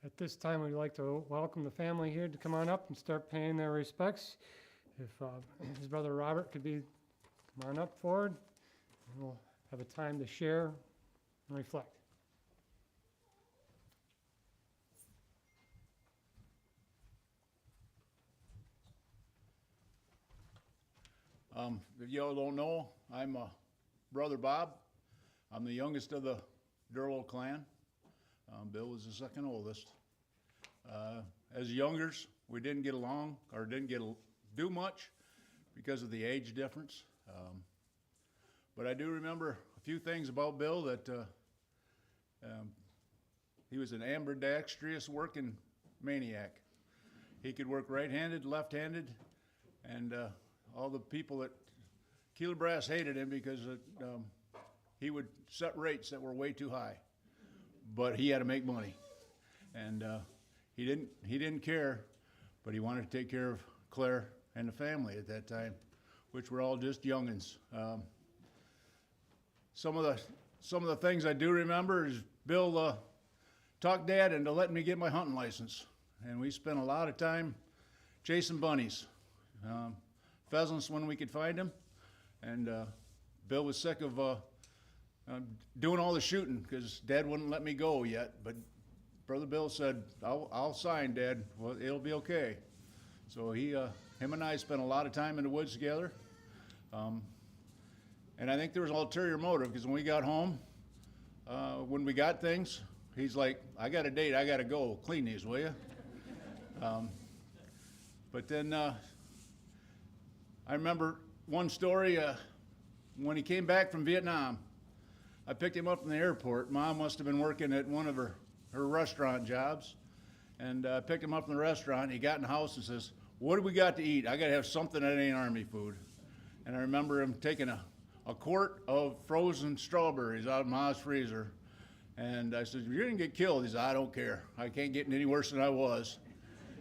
At this time, we'd like to welcome the family here to come on up and start paying their respects. If his brother Robert could come on up forward, and we'll have a time to share and reflect. If y'all don't know, I'm Brother Bob. I'm the youngest of the Deurloo clan. Bill was the second oldest. As youngers, we didn't get along or didn't do much because of the age difference. But I do remember a few things about Bill that he was an ambidextrous working maniac. He could work right-handed, left-handed, and all the people at Keeler Brass hated him because he would set rates that were way too high. But he had to make money, and he didn't care, but he wanted to take care of Claire and the family at that time, which were all just youngins. Some of the things I do remember is Bill talked Dad into letting me get my hunting license, and we spent a lot of time chasing bunnies, pheasants when we could find them, and Bill was sick of doing all the shooting because Dad wouldn't let me go yet, but Brother Bill said, I'll sign, Dad. Well, it'll be okay. So him and I spent a lot of time in the woods together. And I think there was an ulterior motive because when we got home, when we got things, he's like, I got a date, I got to go. Clean these, will you? But then I remember one story when he came back from Vietnam. I picked him up from the airport. Mom must have been working at one of her restaurant jobs. And I picked him up from the restaurant. He got in the house and says, what do we got to eat? I got to have something that ain't Army food. And I remember him taking a quart of frozen strawberries out of Ma's freezer. And I said, you're going to get killed. He said, I don't care. I can't get any worse than I was.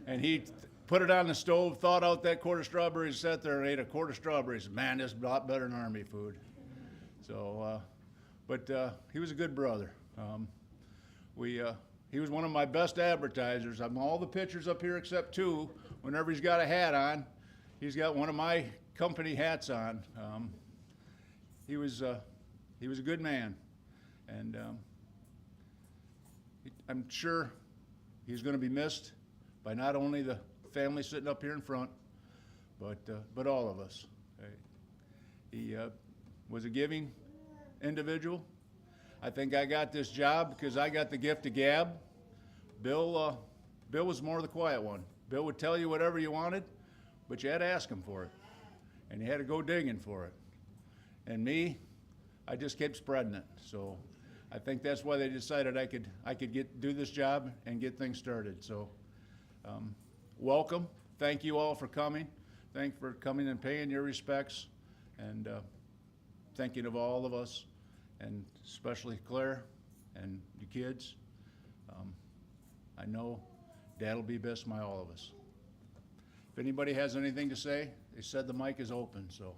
And he put it on the stove, thawed out that quart of strawberries, sat there and ate a quart of strawberries. Man, this is a lot better than Army food. So, but he was a good brother. He was one of my best advertisers. I'm all the pictures up here except two. Whenever he's got a hat on, he's got one of my company hats on. He was a good man, and I'm sure he's going to be missed by not only the family sitting up here in front, but all of us. He was a giving individual. I think I got this job because I got the gift of gab. Bill was more the quiet one. Bill would tell you whatever you wanted, but you had to ask him for it, and you had to go digging for it. And me, I just kept spreading it. So I think that's why they decided I could do this job and get things started. So welcome. Thank you all for coming. Thank you for coming and paying your respects, and thinking of all of us, and especially Claire and the kids. I know Dad will be best by all of us. If anybody has anything to say, they said the mic is open, so.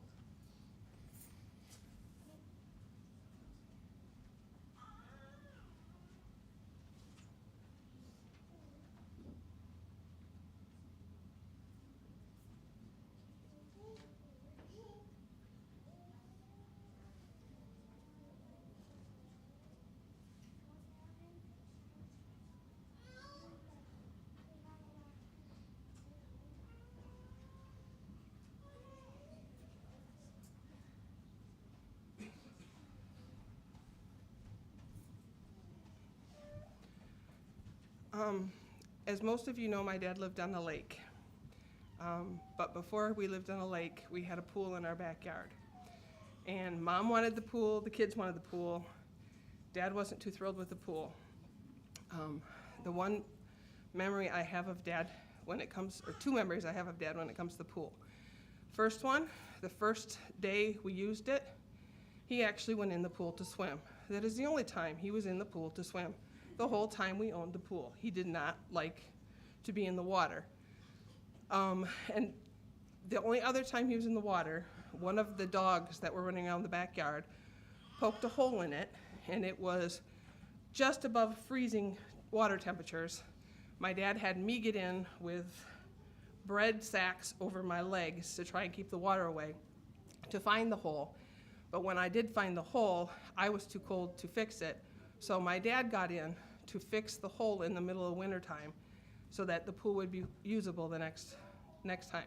As most of you know, my dad lived on the lake. But before we lived on a lake, we had a pool in our backyard. And Mom wanted the pool, the kids wanted the pool. Dad wasn't too thrilled with the pool. The one memory I have of Dad when it comes, or two memories I have of Dad when it comes to the pool. First one, the first day we used it, he actually went in the pool to swim. That is the only time he was in the pool to swim. The whole time we owned the pool. He did not like to be in the water. And the only other time he was in the water, one of the dogs that were running around the backyard poked a hole in it, and it was just above freezing water temperatures, my dad had me get in with bread sacks over my legs to try and keep the water away to find the hole. But when I did find the hole, I was too cold to fix it. So my dad got in to fix the hole in the middle of wintertime so that the pool would be usable the next time.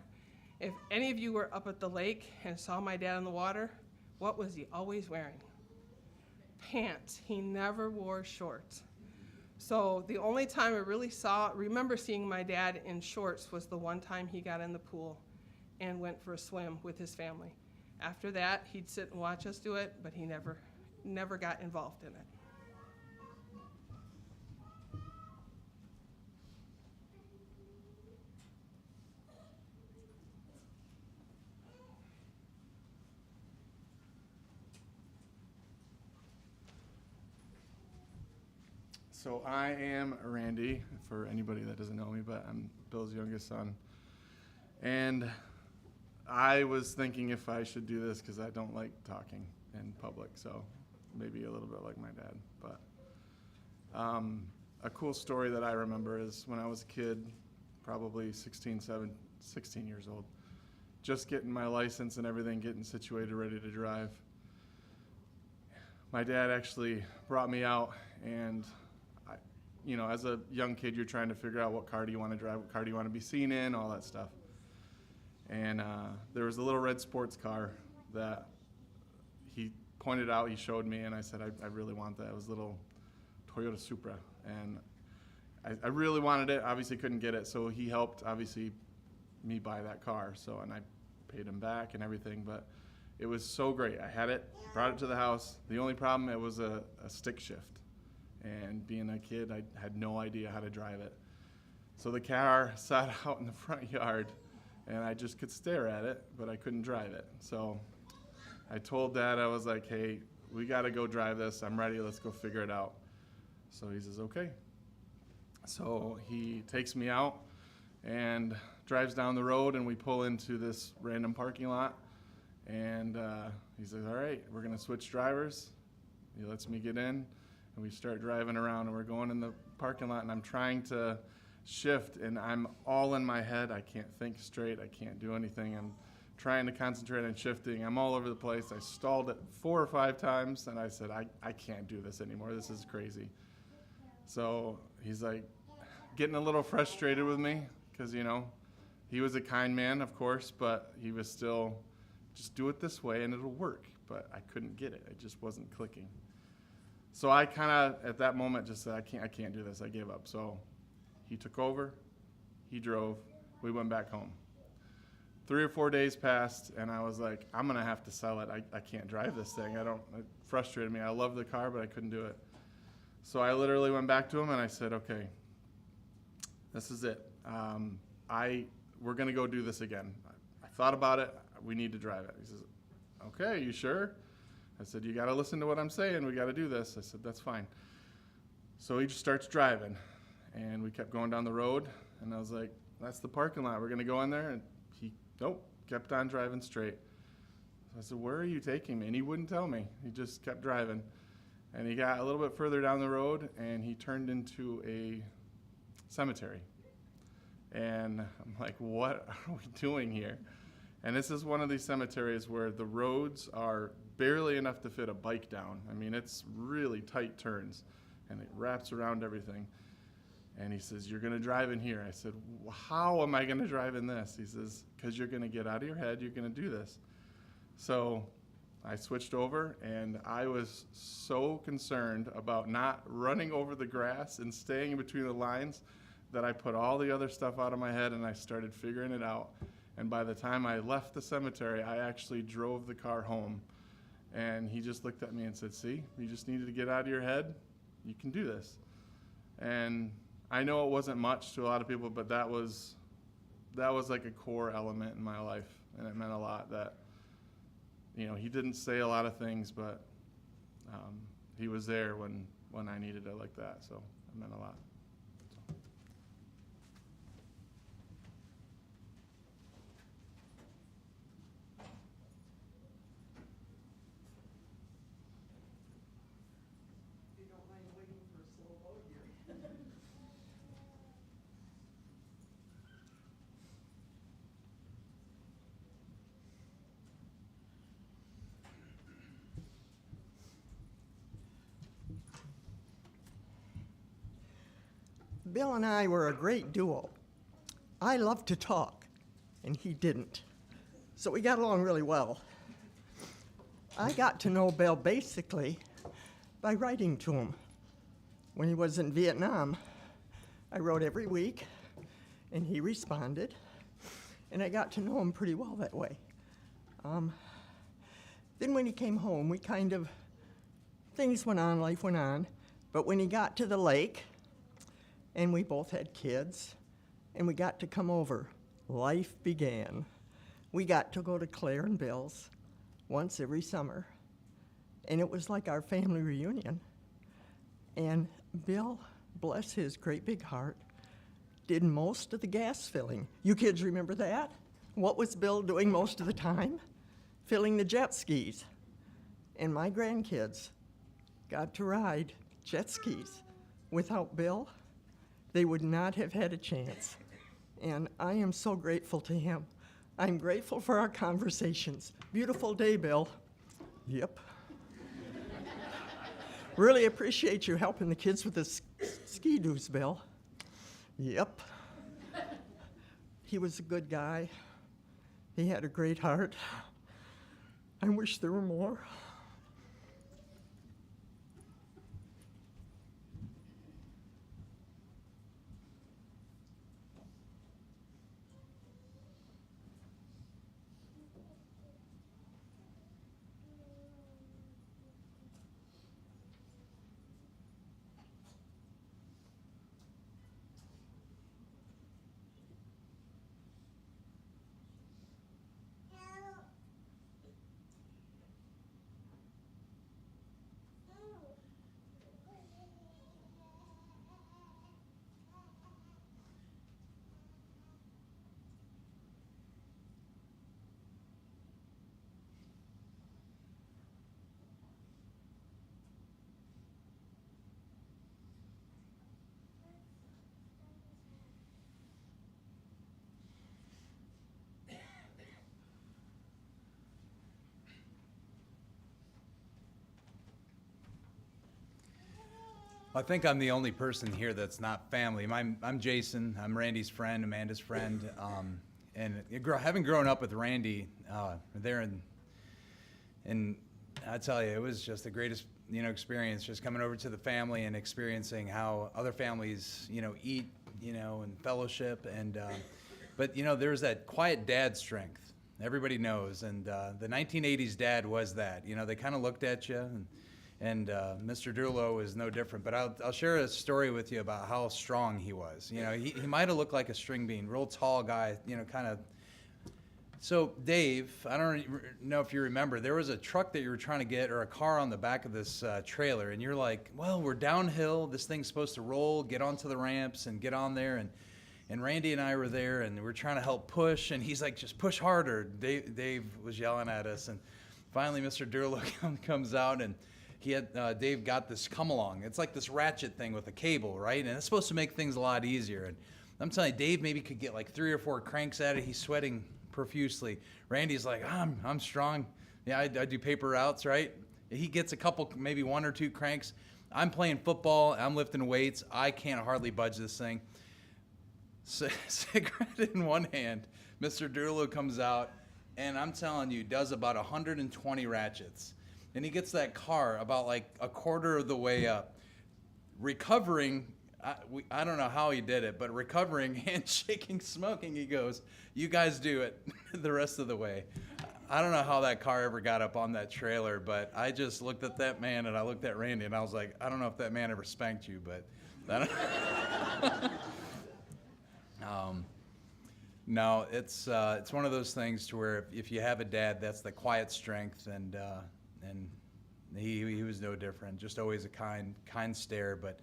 If any of you were up at the lake and saw my dad in the water, what was he always wearing? Pants. He never wore shorts. So the only time I really remember seeing my dad in shorts was the one time he got in the pool and went for a swim with his family. After that, he'd sit and watch us do it, but he never got involved in it. So I am Randy, for anybody that doesn't know me, but I'm Bill's youngest son. And I was thinking if I should do this because I don't like talking in public, so maybe a little bit like my dad. But a cool story that I remember is when I was a kid, probably 16 years old, just getting my license and everything, getting situated, ready to drive. My dad actually brought me out, and as a young kid, you're trying to figure out what car do you want to drive, what car do you want to be seen in, all that stuff. And there was a little red sports car that he pointed out, he showed me, and I said, I really want that. It was a little Toyota Supra, and I really wanted it, obviously couldn't get it, so he helped, obviously, me buy that car. So, and I paid him back and everything, but it was so great. I had it, brought it to the house. The only problem, it was a stick shift. And being a kid, I had no idea how to drive it. So the car sat out in the front yard, and I just could stare at it, but I couldn't drive it. So I told Dad, I was like, hey, we got to go drive this. I'm ready. Let's go figure it out. So he says, okay. So he takes me out and drives down the road, and we pull into this random parking lot. And he says, all right, we're going to switch drivers. He lets me get in. And we start driving around, and we're going in the parking lot, and I'm trying to shift, and I'm all in my head. I can't think straight. I can't do anything. I'm trying to concentrate on shifting. I'm all over the place. I stalled it 4 or 5 times, and I said, I can't do this anymore. This is crazy. So he's like getting a little frustrated with me because, he was a kind man, of course, but he was still, just do it this way, and it'll work. But I couldn't get it. It just wasn't clicking. So I kind of, at that moment, just said, I can't do this. I gave up. So he took over, he drove, we went back home. 3 or 4 days passed, and I was like, I'm going to have to sell it. I can't drive this thing. It frustrated me. I love the car, but I couldn't do it. So I literally went back to him, and I said, okay, this is it. We're going to go do this again. I thought about it. We need to drive it. He says, okay, you sure? I said, you got to listen to what I'm saying. We got to do this. I said, that's fine. So he just starts driving, and we kept going down the road, and I was like, that's the parking lot. We're going to go in there, and he, kept on driving straight. So I said, where are you taking me? And he wouldn't tell me. He just kept driving, and he got a little bit further down the road, and he turned into a cemetery. And I'm like, what are we doing here? And this is one of these cemeteries where the roads are barely enough to fit a bike down. I mean, it's really tight turns, and it wraps around everything. And he says, you're going to drive in here. I said, how am I going to drive in this? He says, because you're going to get out of your head. You're going to do this. So I switched over, and I was so concerned about not running over the grass and staying in between the lines that I put all the other stuff out of my head, and I started figuring it out. And by the time I left the cemetery, I actually drove the car home. And he just looked at me and said, see, you just needed to get out of your head. You can do this. And I know it wasn't much to a lot of people, but that was like a core element in my life. And it meant a lot that, he didn't say a lot of things, but he was there when I needed it like that. So it meant a lot. Bill and I were a great duo. I loved to talk, and he didn't. So we got along really well. I got to know Bill basically by writing to him. When he was in Vietnam, I wrote every week, and he responded, and I got to know him pretty well that way. Then when he came home, things went on, life went on, but when he got to the lake, and we both had kids, and we got to come over, life began. We got to go to Claire and Bill's once every summer, and it was like our family reunion. And Bill, bless his great big heart, did most of the gas filling. You kids remember that? What was Bill doing most of the time? Filling the jet skis. And my grandkids got to ride jet skis. Without Bill, they would not have had a chance. And I am so grateful to him. I'm grateful for our conversations. Beautiful day, Bill. Yep. Really appreciate you helping the kids with the ski-doos, Bill. Yep. He was a good guy. He had a great heart. I wish there were more. I think I'm the only person here that's not family. I'm Jason. I'm Randy's friend, Amanda's friend. Having grown up with Randy there and I tell you, it was just the greatest, experience just coming over to the family and experiencing how other families, eat, and fellowship. But there's that quiet dad strength. Everybody knows. And the 1980s dad was that. They kind of looked at you and Mr. Deurloo is no different, but I'll share a story with you about how strong he was. He might have looked like a string bean, real tall guy, kind of. So Dave, I don't know if you remember, there was a truck that you were trying to get, or a car on the back of this trailer, and you're like, well, we're downhill, this thing's supposed to roll, get onto the ramps and get on there, and Randy and I were there, and we're trying to help push, and he's like, just push harder. Dave was yelling at us, and finally Mr. Deurloo comes out, and Dave got this come along. It's like this ratchet thing with a cable, right? And it's supposed to make things a lot easier. And I'm telling you, Dave maybe could get like 3 or 4 cranks at it. He's sweating profusely. Randy's like, I'm strong. Yeah, I do paper routes, right? He gets a couple, maybe 1 or 2 cranks. I'm playing football. I'm lifting weights. I can't hardly budge this thing. Cigarette in one hand. Mr. Deurloo comes out, and I'm telling you, does about 120 ratchets. And he gets that car about like a quarter of the way up. Recovering, I don't know how he did it, but recovering, handshaking, smoking, he goes, you guys do it the rest of the way. I don't know how that car ever got up on that trailer, but I just looked at that man and I looked at Randy and I was like, I don't know if that man ever spanked you, but I don't no, it's one of those things to where if you have a dad, that's the quiet strength, and he was no different. Just always a kind stare. But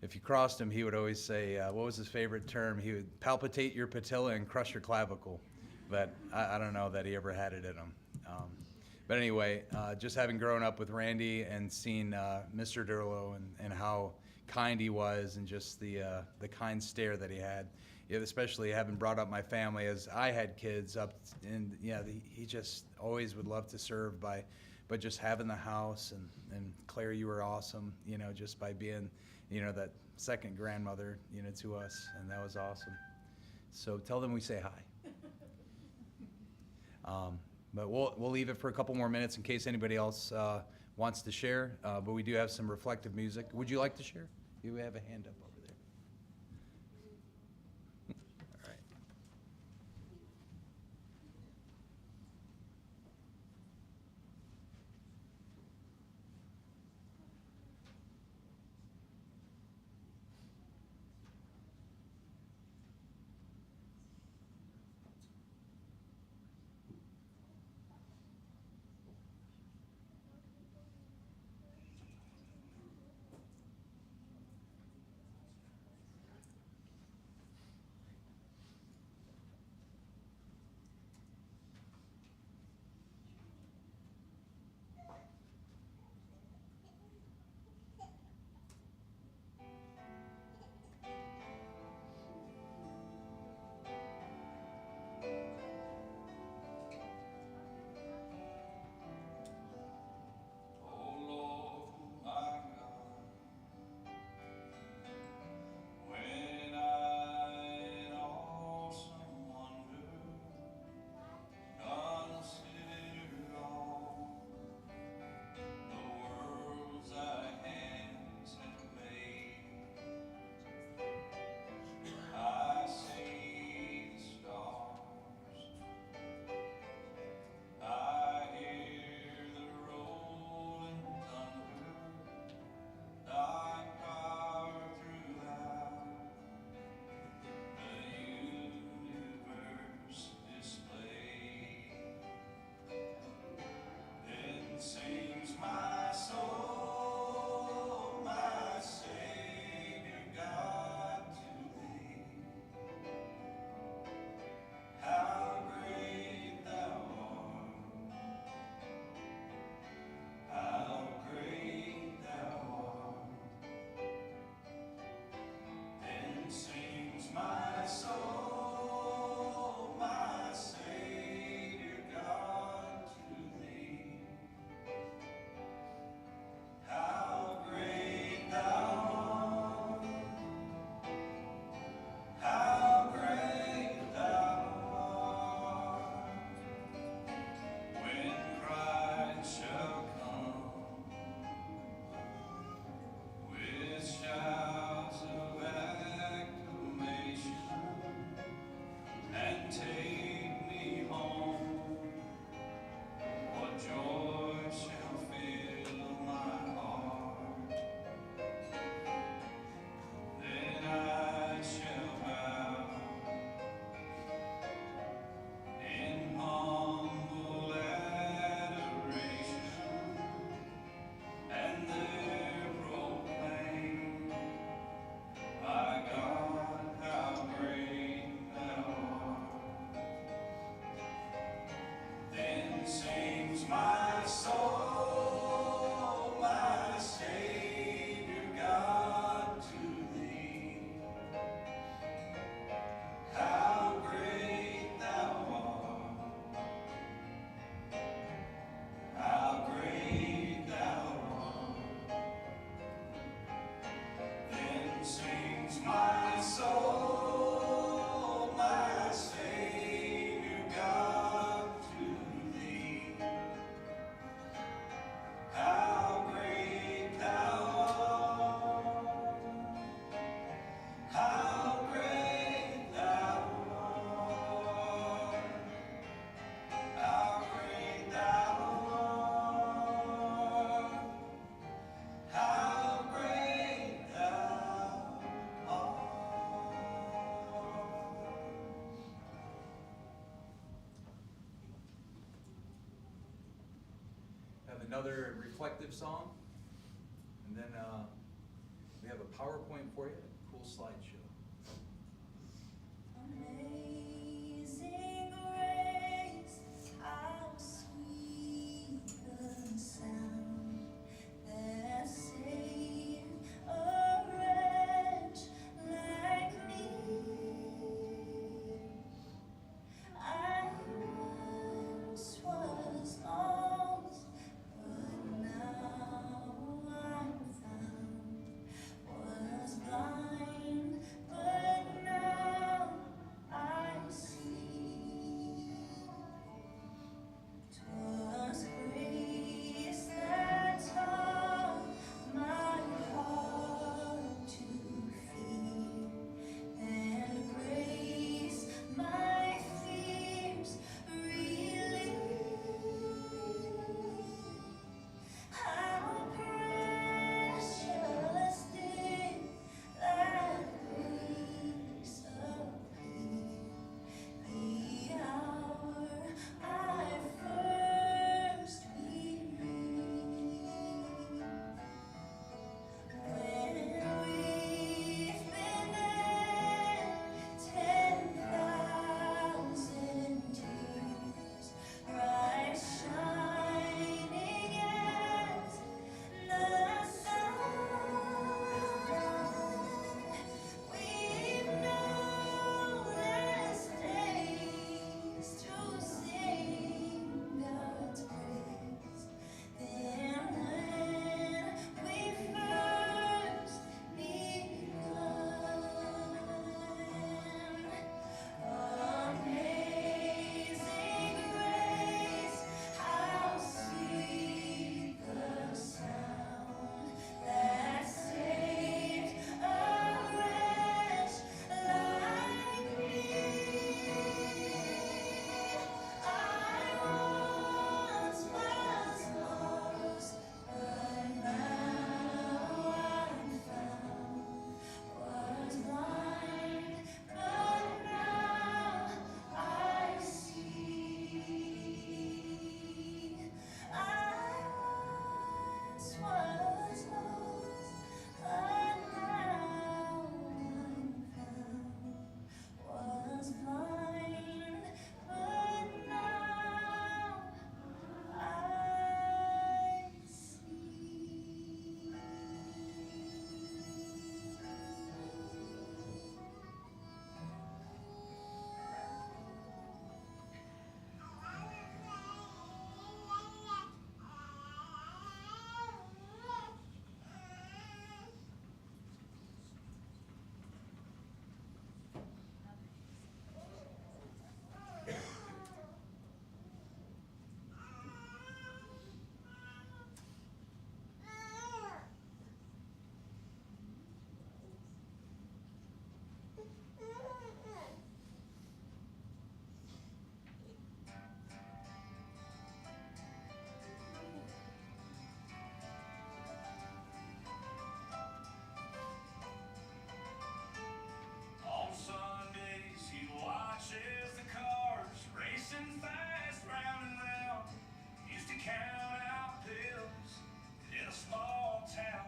if you crossed him, he would always say, what was his favorite term? He would palpitate your patella and crush your clavicle. But I don't know that he ever had it in him. But anyway, just having grown up with Randy and seen Mr. Deurloo and how kind he was, and just the kind stare that he had. Especially having brought up my family as I had kids up, and he just always would love to serve but just having the house, and Claire, you were awesome, just by being that second grandmother, to us, and that was awesome. So tell them we say hi. But we'll leave it for a couple more minutes in case anybody else wants to share. But we do have some reflective music. Would you like to share? You have a hand up over there. All right. Another reflective song, and then we have a PowerPoint for you, a cool slideshow. Amazing grace, how sweet the sound that saved a wretch like me. I once was lost, but now I'm found. On Sundays, he watches the cars racing fast round and round. Used to count out pills in a small town.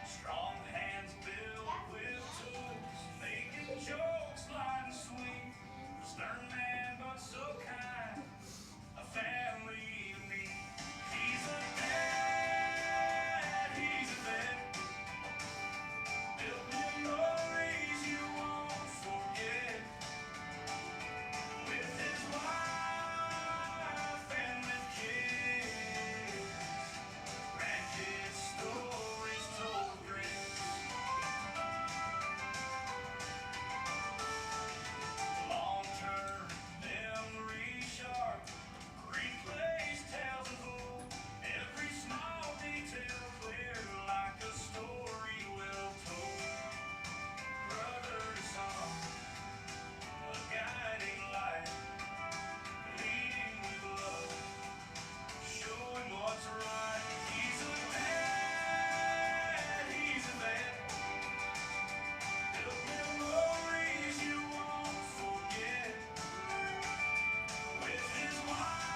Strong hands built with tools, making jokes light and sweet. A stern man, but so kind. A family to me. He's a dad, he's a vet. Built memories you won't forget. With his wife and with kids. Grandkids, stories told with grins. Long-term memory sharp. Replays tales of old. Every small detail clear like a story well told. Brother to son, a guiding light, leading with love, showing what's right. He's a dad, he's a vet. Built memories you won't forget. With his wife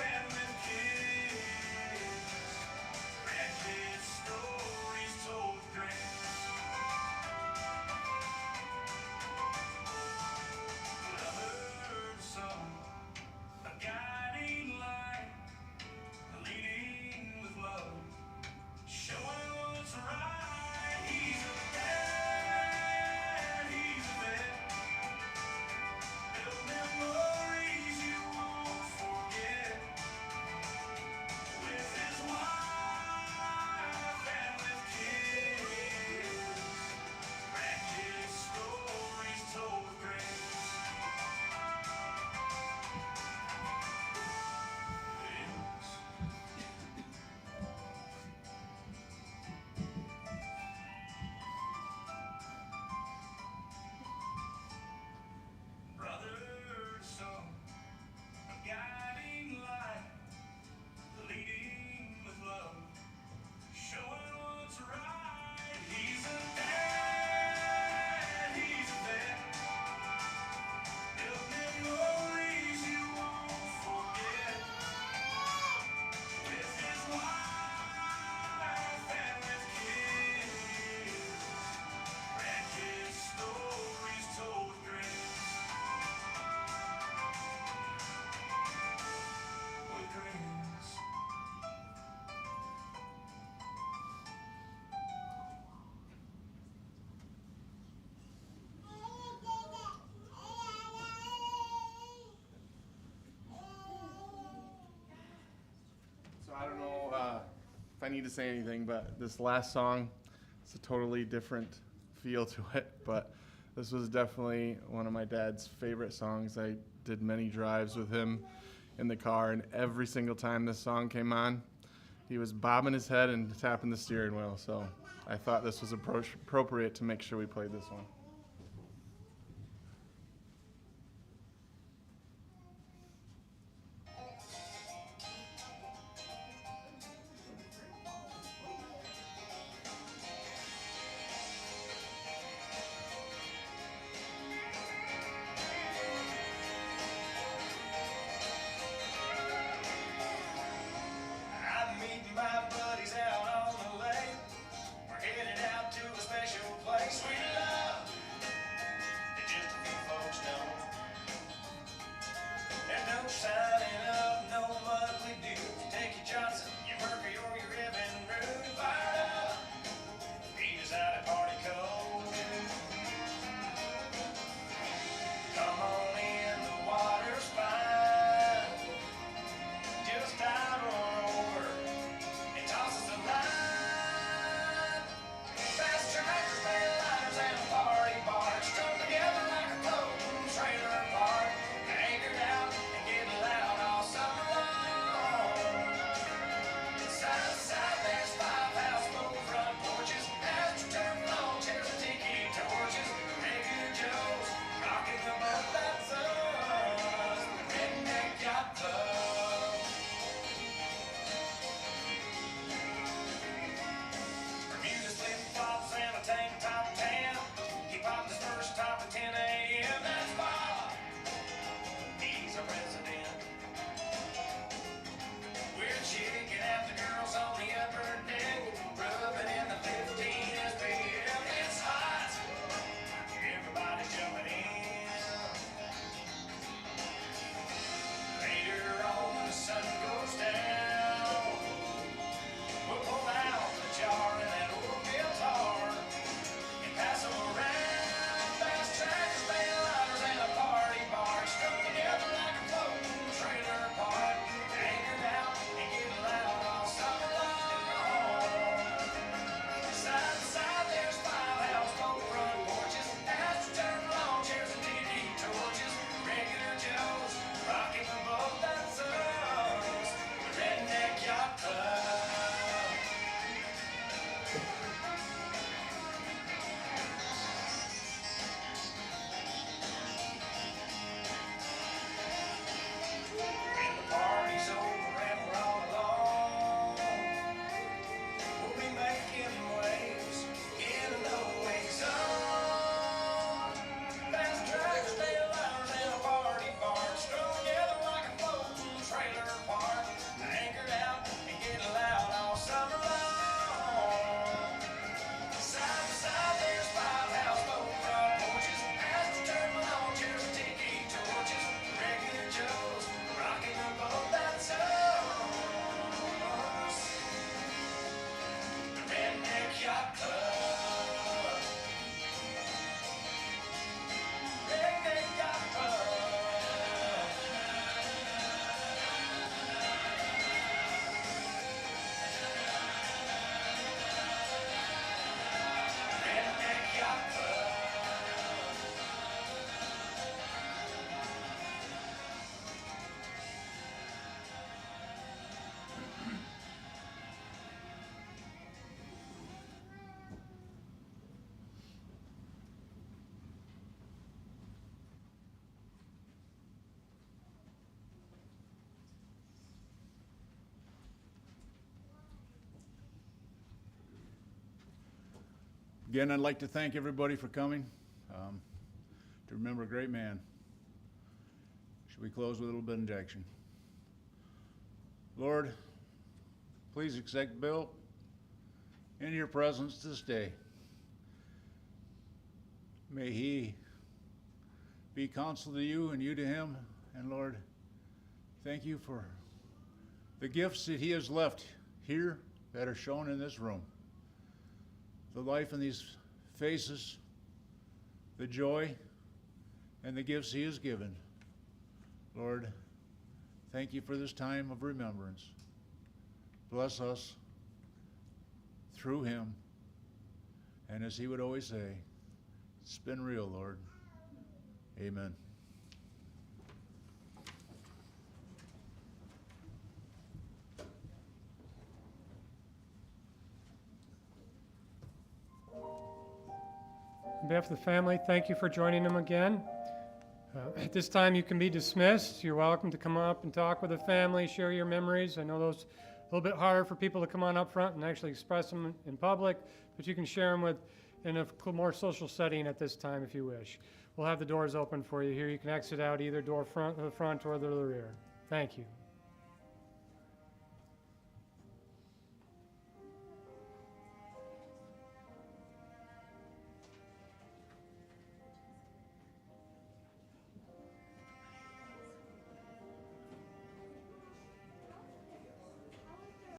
and with kids. Grandkids, stories told with grins. Brother, son, a guiding light, leading with love, showing what's right. He's a dad, he's a vet. Built memories you won't forget. With his wife and with kids. Grandkids, stories told with grins. Brother, son, a guiding light, leading with love, showing what's right. He's a dad, he's a vet. Built memories you won't forget. With his wife and with kids. Grandkids, stories told with grins. With grins. So I don't know if I need to say anything, but this last song, it's a totally different feel to it. But this was definitely one of my dad's favorite songs. I did many drives with him in the car, and every single time this song came on, he was bobbing his head and tapping the steering wheel. So I thought this was appropriate to make sure we played this one. I'm meeting my buddies out on the lake. We're headed out to a special place. We love Again, I'd like to thank everybody for coming, to remember a great man. Should we close with a little benediction? Lord, please accept Bill into your presence this day. May he be counsel to you and you to him. And Lord, thank you for the gifts that he has left here that are shown in this room. The life in these faces, the joy, and the gifts he has given. Lord, thank you for this time of remembrance. Bless us through him. And as he would always say, it's been real, Lord. Amen. On behalf of the family, thank you for joining them again. At this time, you can be dismissed. You're welcome to come up and talk with the family, share your memories. I know those a little bit harder for people to come on up front and actually express them in public, but you can share them in a more social setting at this time if you wish. We'll have the doors open for you here. You can exit out either door front or the rear. Thank you.